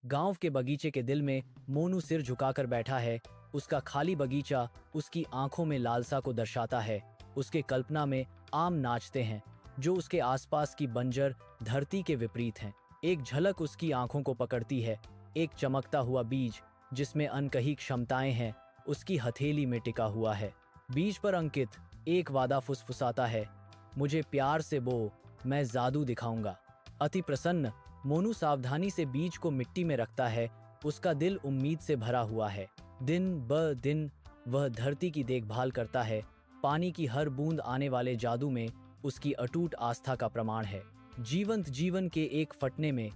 गांव के बगीचे के दिल में मोनू सिर झुकाकर बैठा है। उसका खाली बगीचा उसकी आंखों में लालसा को दर्शाता है। उसके कल्पना में आम नाचते हैं जो उसके आसपास की बंजर धरती के विपरीत हैं। एक झलक उसकी आंखों को पकड़ती है। एक चमकता हुआ बीज जिसमें अनकही क्षमताएं हैं उसकी हथेली में टिका हुआ है। बीज पर अंकित एक वादा फुसफुसाता है, मुझे प्यार से बो, मैं जादू दिखाऊंगा। अति प्रसन्न मोनू सावधानी से बीज को मिट्टी में रखता है। उसका दिल उम्मीद से भरा हुआ है। दिन ब दिन वह धरती की देखभाल करता है। पानी की हर बूंद आने वाले जादू में उसकी अटूट आस्था का प्रमाण है। जीवंत जीवन के एक फटने में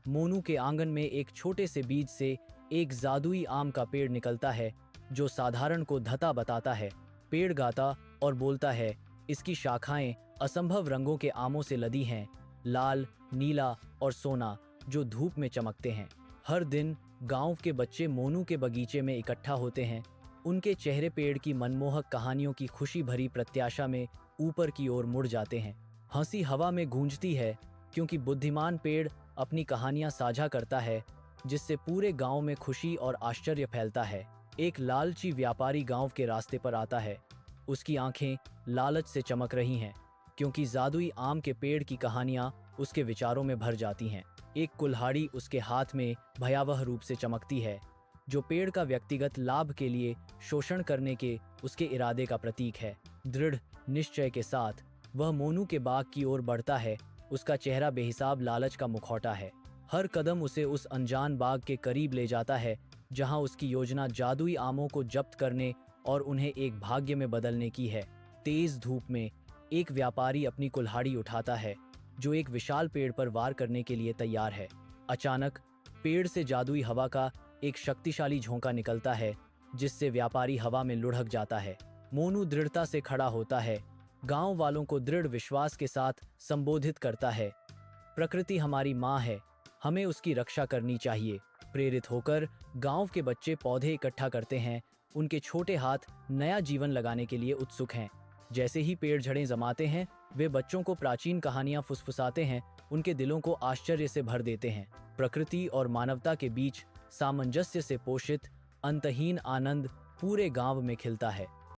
मोनू के आंगन में एक छोटे से बीज से एक जादुई आम का पेड़ निकलता है जो साधारण को धता बताता है। पेड़ गाता और बोलता है, इसकी शाखाएं असंभव रंगों के आमों से लदी हैं, लाल, नीला और सोना जो धूप में चमकते हैं। हर दिन गांव के बच्चे मोनू के बगीचे में इकट्ठा होते हैं। उनके चेहरे पेड़ की मनमोहक कहानियों की खुशी भरी प्रत्याशा में ऊपर की ओर मुड़ जाते हैं। हंसी हवा में गूंजती है क्योंकि बुद्धिमान पेड़ अपनी कहानियां साझा करता है जिससे पूरे गांव में खुशी और आश्चर्य फैलता है। एक लालची व्यापारी गांव के रास्ते पर आता है। उसकी आंखें लालच से चमक रही हैं क्योंकि जादुई आम के पेड़ की कहानियां उसके विचारों में भर जाती हैं। एक कुल्हाड़ी उसके हाथ में भयावह रूप से चमकती है जो पेड़ का व्यक्तिगत लाभ के लिए शोषण करने के उसके इरादे का प्रतीक है। दृढ़ निश्चय के साथ वह मोनू के बाग की ओर बढ़ता है। उसका चेहरा बेहिसाब लालच का मुखौटा है। हर कदम उसे उस अनजान बाग के करीब ले जाता है जहां उसकी योजना जादुई आमों को जब्त करने और उन्हें एक भाग्य में बदलने की है। तेज धूप में एक व्यापारी अपनी कुल्हाड़ी उठाता है जो एक विशाल पेड़ पर वार करने के लिए तैयार है। अचानक पेड़ से जादुई हवा का एक शक्तिशाली झोंका निकलता है जिससे व्यापारी हवा में लुढ़क जाता है। मोनू दृढ़ता से खड़ा होता है। गांव वालों को दृढ़ विश्वास के साथ संबोधित करता है, प्रकृति हमारी माँ है, हमें उसकी रक्षा करनी चाहिए। प्रेरित होकर गांव के बच्चे पौधे इकट्ठा करते हैं। उनके छोटे हाथ नया जीवन लगाने के लिए उत्सुक हैं। जैसे ही पेड़ जड़ें जमाते हैं वे बच्चों को प्राचीन कहानियां फुसफुसाते हैं, उनके दिलों को आश्चर्य से भर देते हैं। प्रकृति और मानवता के बीच सामंजस्य से पोषित अंतहीन आनंद पूरे गांव में खिलता है।